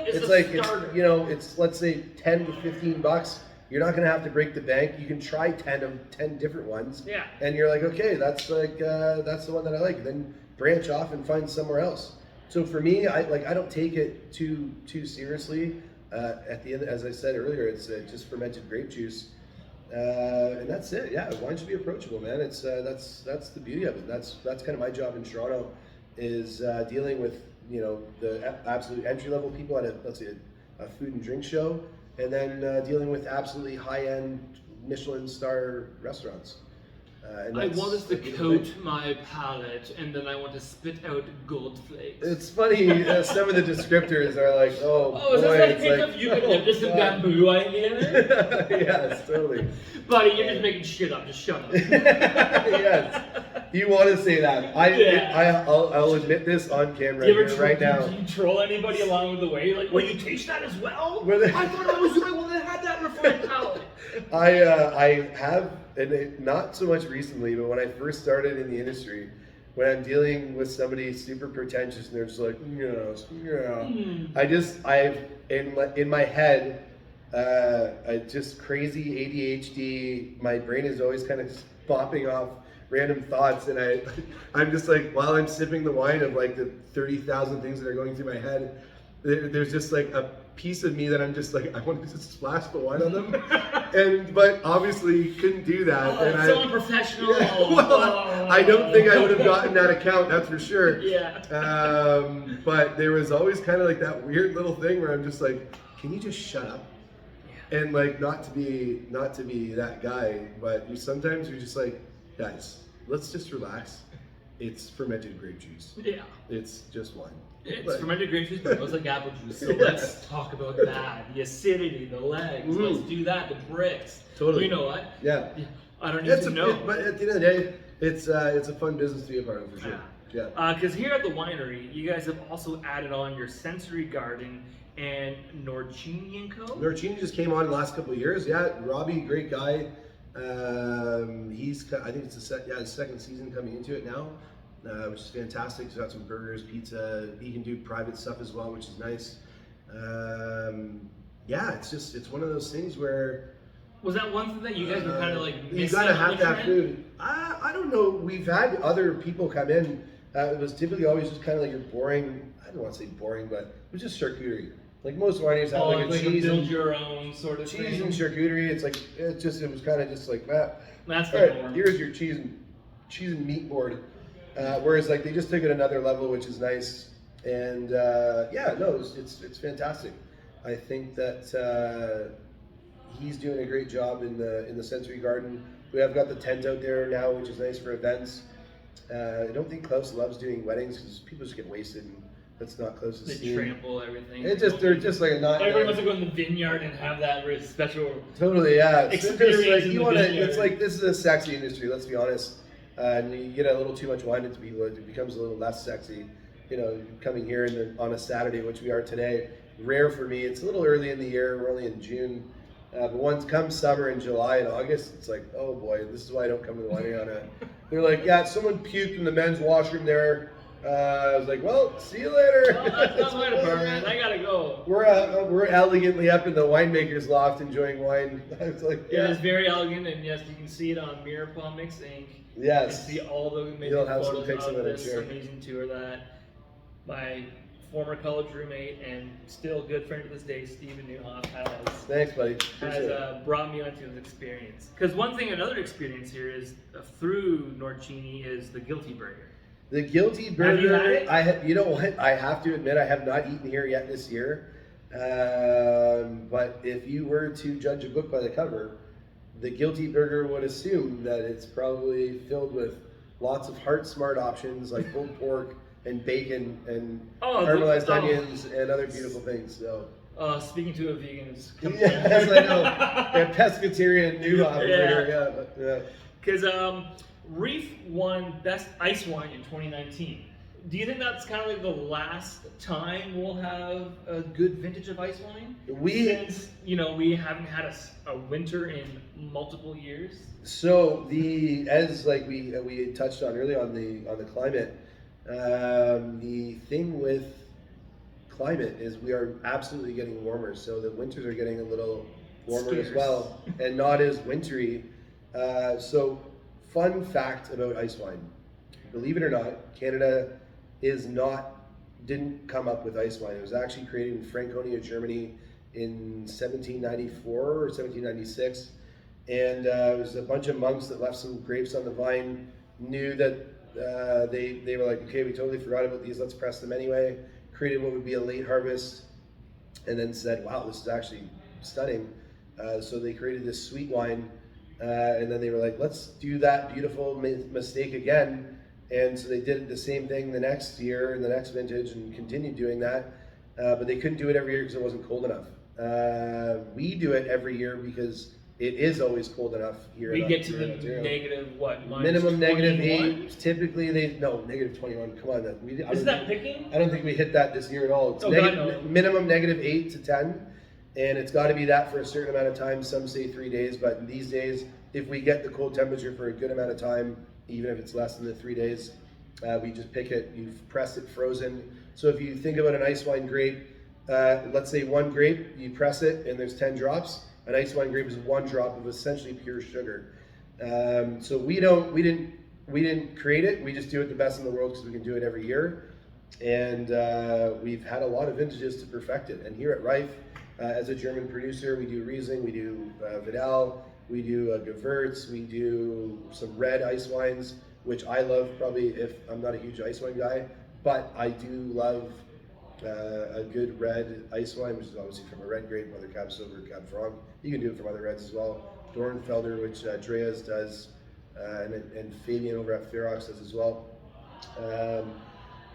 It's like it's let's say $10 to $15. You're not gonna have to break the bank. You can try 10 different ones. Yeah. And you're like, okay, that's the one that I like. Then branch off and find somewhere else. So for me, I don't take it too seriously. At the end, as I said earlier, it's just fermented grape juice. And that's it. Yeah, wine should be approachable, man. It's that's the beauty of it. That's kind of my job in Toronto, is dealing with the absolute entry level people at a food and drink show, and then dealing with absolutely high end Michelin star restaurants. I want us to coat my palate, and then I want to spit out gold flakes. It's funny, some of the descripters are like, is this like hiccup? You could have just some bamboo idea? Yes, totally. Buddy, you're just making shit up. Just shut up. Yes. You want to say that? I'll admit this on camera right now. Do you troll anybody along the way? Like, you taste that as well? I thought I was the only one that had that refined palate. I have, and not so much recently, but when I first started in the industry, when I'm dealing with somebody super pretentious and they're just like, in my head, I just crazy ADHD. My brain is always kind of bopping off random thoughts, and I'm just like, while I'm sipping the wine of like the 30,000 things that are going through my head, there's just like a piece of me that I'm just like, I want to just splash the wine on them, but obviously couldn't do that. And so unprofessional. I don't think I would have gotten that account, that's for sure. Yeah. But there was always kind of like that weird little thing where I'm just like, can you just shut up? Yeah. And like not to be that guy, but sometimes you're just like, guys, let's just relax. It's fermented grape juice. Yeah. It's just wine. It's fermented grape juice, but it looks like apple juice. So let's talk about that. The acidity, the legs. Let's do that. The bricks. Totally. You know what? Yeah. I don't need to know. But at the end of the day, it's a fun business to be a part of, for sure. Yeah. Because here at the winery, you guys have also added on your sensory garden and Norcini & Co. Norcini just came on the last couple of years. Yeah, Robbie, great guy. I think it's his second season coming into it now, which is fantastic. He's got some burgers, pizza. He can do private stuff as well, which is nice. It's one of those things where. Was that one thing that you guys were kind of like missing? You gotta have to have food. I don't know. We've had other people come in. It was typically always just kind of like your boring. I don't want to say boring, but it was just charcuterie. Like most wineries have like a cheese build your own sort of cheese and charcuterie. It's like it was kind of just like that. That's all right. Here's your cheese and meat board. Whereas like they just took it another level, which is nice. And it's fantastic. I think that he's doing a great job in the sensory garden. We have got the tent out there now, which is nice for events. I don't think Klaus loves doing weddings because people just get wasted. And that's not close to They steam. trample everything. They're just like a not. Everybody wants to go in the vineyard and have that very special. Totally, yeah. Experience like, in you the want to. vineyard. It's like this is a sexy industry. Let's be honest. And you get a little too much wine into people, it becomes a little less sexy. Coming here on a Saturday, which we are today, rare for me. It's a little early in the year. We're only in June. But once comes summer in July and August, it's like, oh boy, this is why I don't come to the winery on a. They're like, yeah, someone puked in the men's washroom there. I was like, well, see you later. Well, that's not my department. I gotta go. we're elegantly up in the winemaker's loft enjoying wine. I was like, It is very elegant, and yes, you can see it on Mirepoix Inc. Yes. You can see all the amazing You'll have some photos pics of of it, I'm this sure. amazing tour that my former college roommate and still good friend to this day, Stephen Neuhof, Thanks, buddy. Appreciate it. has brought me onto this experience. Because another experience here is through Norcini is the Guilty Burger. The Guilty Burger. Have you had it? You know what? I have to admit, I have not eaten here yet this year. But if you were to judge a book by the cover, the Guilty Burger would assume that it's probably filled with lots of heart smart options like pulled pork and bacon and caramelized onions and other beautiful things. So. Speaking to a vegan is Yes, I know. A pescatarian Neuhof over here. Yeah. Because Reif won Best Ice Wine in 2019. Do you think that's kind of like the last time we'll have a good vintage of ice wine? Since we haven't had a winter in multiple years. So as we touched on earlier on the climate, the thing with climate is we are absolutely getting warmer. So the winters are getting a little warmer as well, and not as wintry. So fun fact about ice wine: believe it or not, Canada didn't come up with ice wine. It was actually created in Franconia, Germany in 1794 or 1796. And it was a bunch of monks that left some grapes on the vine, knew that they were like, okay, we totally forgot about these, let's press them anyway, created what would be a late harvest, and then said, wow, this is actually stunning. So they created this sweet wine, and then they were like, let's do that beautiful mistake again. And so they did the same thing the next year and the next vintage and continued doing that, but they couldn't do it every year because it wasn't cold enough. We do it every year because it is always cold enough here. We get to the negative minimum negative 21? 8. Typically negative 21. Come on, Isn't that picking? I don't think we hit that this year at all. It's minimum negative 8 to 10, and it's got to be that for a certain amount of time. Some say 3 days, but these days, if we get the cold temperature for a good amount of time, even if it's less than the 3 days, we just pick it. You've pressed it frozen. So if you think about an ice wine grape, let's say one grape, you press it and there's 10 drops. An ice wine grape is 1 drop of essentially pure sugar. So we didn't create it. We just do it the best in the world because we can do it every year. And we've had a lot of vintages to perfect it. And here at Reif, as a German producer, we do Riesling, we do Vidal, we do Gewürz, we do some red ice wines, which I love probably if I'm not a huge ice wine guy, but I do love a good red ice wine, which is obviously from a red grape, whether Cab Sauv or Cab Franc. You can do it from other reds as well. Dornfelder, which Dreas does, and Fabian over at Ferox does as well.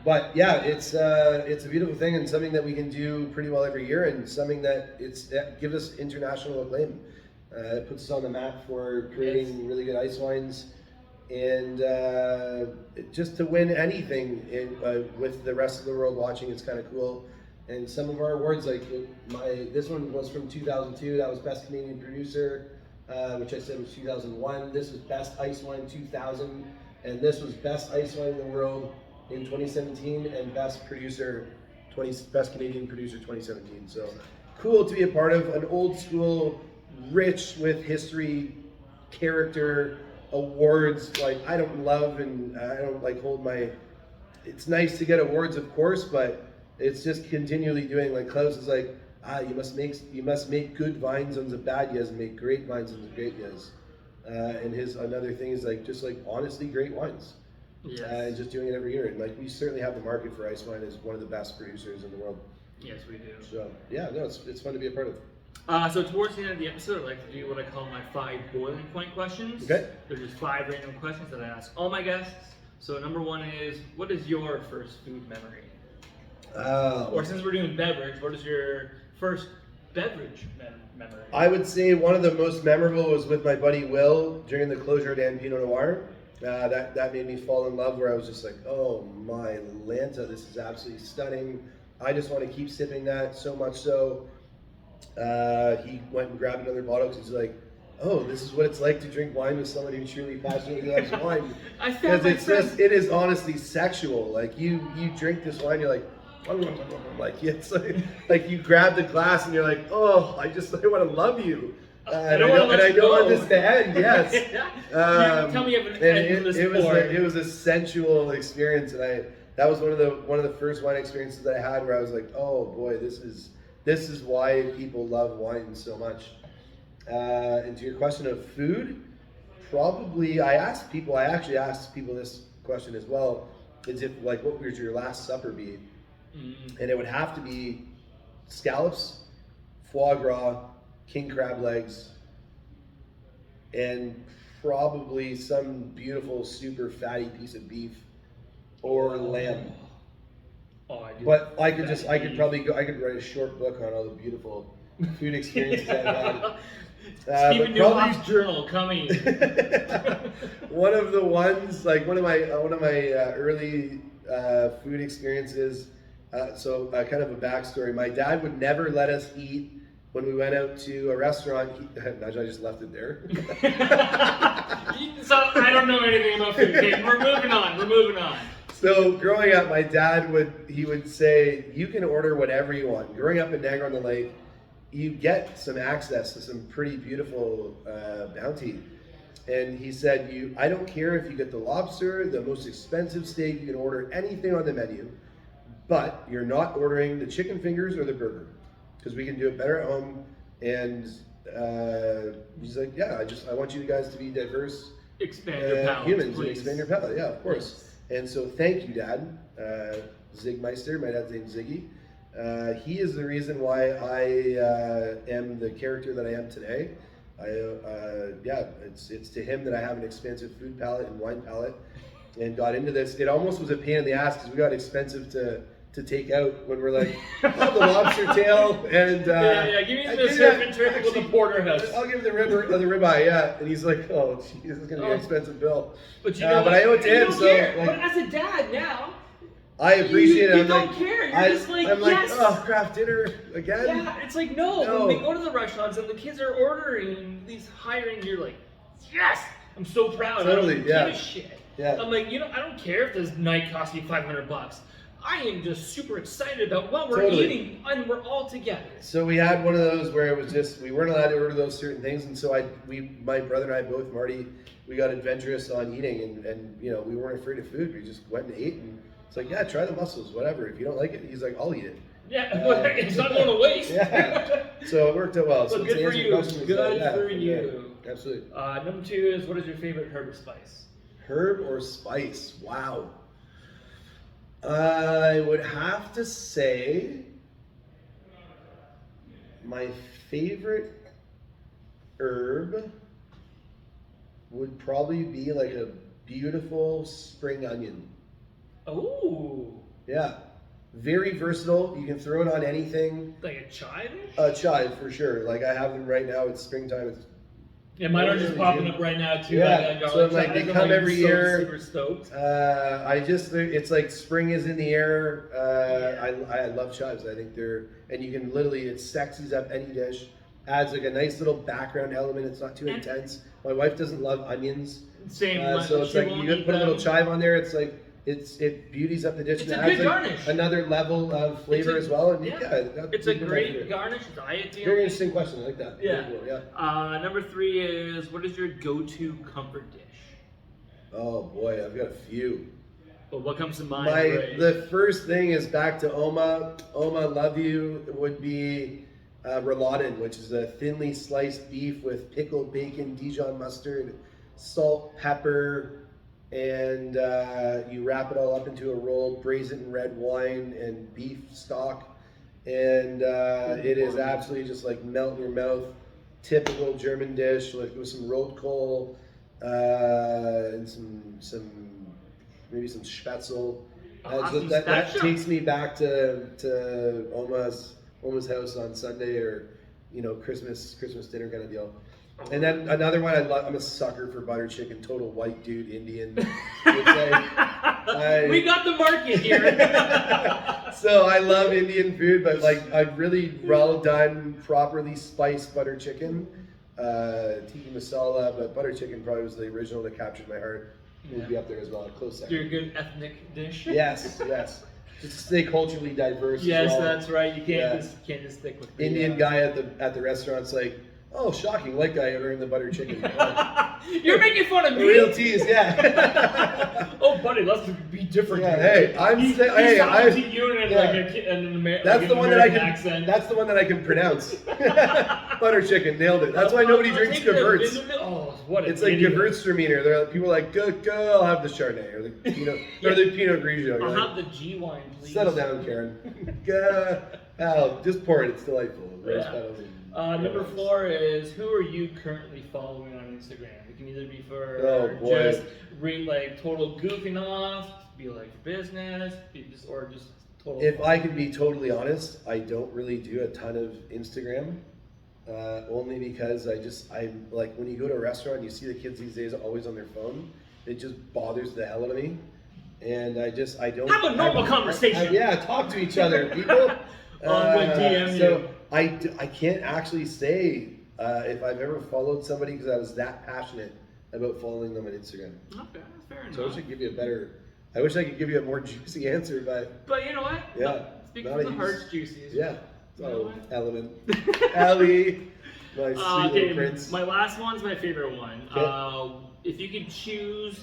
But yeah, it's a beautiful thing and something that we can do pretty well every year, and something that gives us international acclaim. It puts us on the map for creating really good ice wines, and just to win anything with the rest of the world watching, it's kind of cool. And some of our awards, like this one was from 2002. That was Best Canadian Producer, which I said was 2001. This was Best Ice Wine 2000, and this was Best Ice Wine in the World in 2017, and Best Canadian Producer 2017. So cool to be a part of an old school, rich with history, character, awards. Like I don't love and I don't like hold my. It's nice to get awards, of course, but it's just continually doing. Like Klaus is like, you must make good vines on the bad years and make great vines on the great years. And his another thing is just honestly great wines. Yes. And just doing it every year. And we certainly have the market for ice wine as one of the best producers in the world. Yes, we do. So yeah, no, it's fun to be a part of. So towards the end of the episode, I'd like to do what I call my 5 boiling point questions. Okay. They're just 5 random questions that I ask all my guests. So number 1 is, what is your first food memory? Or since we're doing beverage, what is your first beverage memory? I would say one of the most memorable was with my buddy Will during the Clos Jardin Pinot Noir. That made me fall in love, where I was just like, oh my Lanta, this is absolutely stunning. I just want to keep sipping that, so much so. He went and grabbed another bottle because he's like, oh, this is what it's like to drink wine with someone who truly passionately loves wine. Because it is honestly sexual. Like you drink this wine, you're like, Like it's like you grab the glass and you're like, oh, I want to love you. I don't understand. Yes. Tell me of an and endless it was a sensual experience, and that was one of the first wine experiences that I had where I was like, oh boy, this is why people love wine so much. And to your question of food, probably I actually asked people this question as well, is if like what would your last supper be? And it would have to be scallops, foie gras, king crab legs, and probably some beautiful, super fatty piece of beef or lamb. Oh, but I could write a short book on all the beautiful food experiences I've had. Stephen Neuhof's journal coming. One of the ones, like one of my early food experiences. So kind of a backstory. My dad would never let us eat when we went out to a restaurant. I just left it there. So I don't know anything about food. Okay, we're moving on. So growing up, my dad would say, you can order whatever you want. Growing up in Niagara-on-the-Lake, you get some access to some pretty beautiful bounty. And he said, I don't care if you get the lobster, the most expensive steak, you can order anything on the menu, but you're not ordering the chicken fingers or the burger, because we can do it better at home. And he's like, yeah, I want you guys to be diverse expand your palate, humans, please. And expand your palate. Yeah, of course. Yes. And so thank you, Dad. Zigmeister, my dad's name's Ziggy. He is the reason why I am the character that I am today. It's to him that I have an expensive food palate and wine palate, and got into this. It almost was a pain in the ass because we got expensive to take out when we're like, the lobster tail and give me the surf and turkey with the porterhouse. I'll give him the ribeye, yeah. And he's like, oh, geez, this is gonna be an expensive bill. But you know, but I owe it to him. So, like, but as a dad now, I appreciate it. You don't care. You're just like, I'm yes. like, oh, craft dinner again? Yeah, it's like, no. When we go to the restaurants and the kids are ordering these higher-end, you're like, yes, I'm so proud. Totally, I don't give a shit. Yeah. I'm like, I don't care if this night costs me $500. I am just super excited about what we're eating, and we're all together. So we had one of those where it was just, we weren't allowed to order those certain things, and so my brother and I both, Marty, we got adventurous on eating, and we weren't afraid of food. We just went and ate, and it's like, yeah, try the mussels, whatever. If you don't like it, he's like, I'll eat it. Yeah, it's not going to waste. Yeah. So it worked out well. So good for you. Good for you. Yeah, absolutely. Number 2 is, what is your favorite herb or spice? Herb or spice? Wow. I would have to say my favorite herb would probably be like a beautiful spring onion. Oh. Yeah. Very versatile. You can throw it on anything. Like a chive? A chive, for sure. Like I have them right now. It's springtime. Mine are just popping up right now too. Yeah, so like they come every year. Super stoked. It's like spring is in the air. I love chives. I think and you can literally, it sexies up any dish. Adds like a nice little background element. It's not too intense. My wife doesn't love onions. Same. So it's like you can put a little chive on there. It's like it beauties up the dish. It's and a adds good garnish. Another level of flavor as well. And it's a great garnish. Very interesting question. I like that. Yeah. Cool, yeah. Number 3 is, what is your go-to comfort dish? Oh boy, I've got a few. Well, what comes to mind? The first thing is back to Oma. Oma, love you. Would be rouladen, which is a thinly sliced beef with pickled bacon, Dijon mustard, salt, pepper, and you wrap it all up into a roll, braise it in red wine and beef stock, and it is absolutely just like melt in your mouth. Typical German dish, like with some Rotkohl and maybe some Spätzle. That takes me back to Oma's house on Sunday, or Christmas dinner kind of deal. And then another one I'm a sucker for butter chicken, total white dude, Indian. We got the market here. So I love Indian food, but like a really well done, properly spiced butter chicken. Tiki masala, but butter chicken probably was the original that captured my heart. It would be up there as well, a close second. You're a good ethnic dish. Yes. Just to stay culturally diverse. Yes, as well. that's right. You can't Yeah. can't just stick with the Indian guy at the restaurant's like, oh, shocking, white guy ordering the butter chicken. You're making fun of me. Real tease, yeah. Oh, buddy, let's be different. Yeah, here. hey, I'm He's saying, hey, talking to you in yeah. like an That's like the an one that I American can. accent. That's the one that I can pronounce. Butter chicken, nailed it. That's why nobody I'll drinks take the Gewürz. vinegar- Oh, what a It's like idiot. Gewürztraminer. They're people are like, go, I'll have the Chardonnay or the Pinot or the Pinot Grigio. You're I'll like, have the G wine, please. settle down, Karen. Just pour it. It's delightful. Rose Yeah. petals and Number roses. 4 is, who are you currently following on Instagram? It can either be for Oh, boy. just like total goofing off, be like business, or just total. If I can be totally honest, I don't really do a ton of Instagram. Only because I'm like, when you go to a restaurant and you see the kids these days always on their phone, it just bothers the hell out of me. And I don't Have a normal conversation. yeah, talk to each other, people. Would DM so you. I can't actually say if I've ever followed somebody because I was that passionate about following them on Instagram. Okay, fair enough. So I wish I could give you a more juicy answer, But you know what? Yeah, Speak not from a the use. heart's juices. yeah. You know Oh, what? Element. Ellie, my sweet little prince. My last one's my favorite one. Okay. If you could choose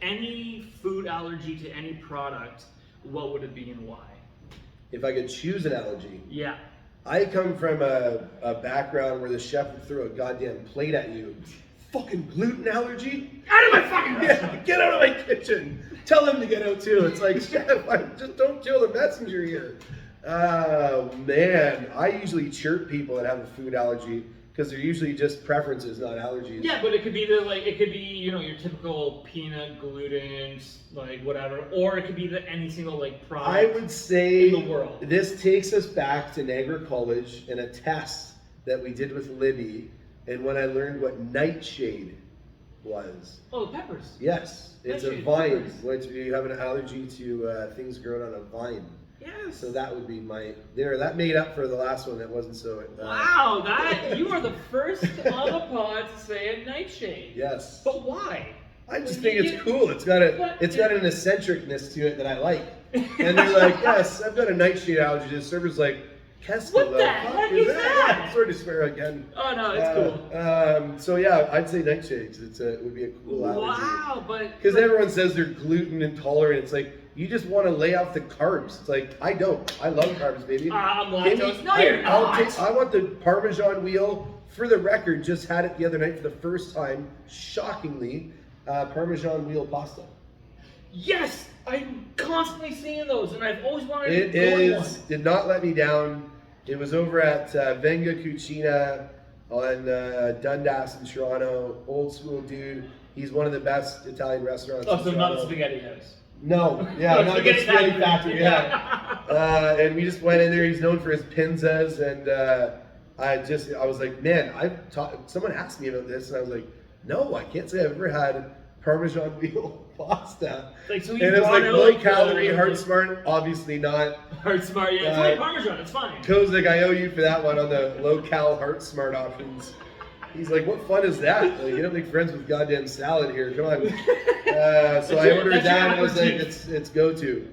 any food allergy to any product, what would it be and why? If I could choose an allergy, Yeah. I come from a background where the chef would throw a goddamn plate at you. Fucking gluten allergy? Out of my fucking Yeah, restaurant! get out of my kitchen. Tell him to get out too. It's like, chef, just don't kill the messenger here. Oh man, I usually chirp people that have a food allergy because they're usually just preferences, not allergies. Yeah, but it could be your typical peanut, gluten, like whatever, or it could be any single like product. I would say in the world. This takes us back to Niagara College and a test that we did with Libby, and when I learned what nightshade was. Oh, the peppers. Yes, it's a Nightshade vine, peppers. which you have an allergy to things grown on a vine. Yes. So that would be that made up for the last one that wasn't so. Wow, you are the first on the pod to say a nightshade. Yes. But why? I just When think you it's get- cool. It's got an eccentricness to it that I like. And they're like, yes, I've got a nightshade allergy. The server's like, Keska, What the heck is that? I'm sorry to swear again. Oh no, it's cool. So yeah, I'd say nightshades. It would be a cool allergy. Wow, but Because everyone says they're gluten intolerant. It's like, you just want to lay off the carbs. It's like, I don't. I love carbs, baby. I'm Give me- lactose. No, you're not. I want the Parmesan wheel. For the record, just had it the other night for the first time, shockingly, Parmesan wheel pasta. Yes, I'm constantly seeing those, and I've always wanted It to go in one. did not let me down. It was over at Venga Cucina on Dundas in Toronto. Old school dude. He's one of the best Italian restaurants Oh, in so not Toronto. the spaghetti house. No, yeah, Oh, not the Spaghetti spaghetti Factory. factory, yeah. And we just went in there. He's known for his pinzas, and I was like, man, someone asked me about this, and I was like, no, I can't say I've ever had Parmesan wheel pasta. Like, so And you it was brought like out, low calorie, all heart the- smart, obviously not. Heart smart, yeah. It's Uh, like Parmesan, it's fine. Kozak, I owe you for that one on the low cal heart smart options. He's like, what fun is that? Like, you don't make friends with goddamn salad here. Come on. So I ordered that's that. your And I was like, aperitif. it's go to.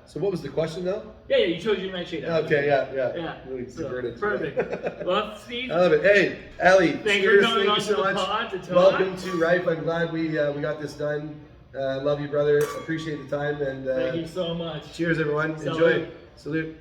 So what was the question though? Yeah, you chose your nightshade house. Okay, yeah. Yeah. Really So, diverted. perfect. Well, Steve, I love it. Hey, Ellie, thanks for cheers. coming Thank on you to so the much. pod to talk. Welcome to Reif. I'm glad we got this done. Love you, brother. Appreciate the time and Thank you so much. cheers, everyone. Salute. Enjoy. Salute.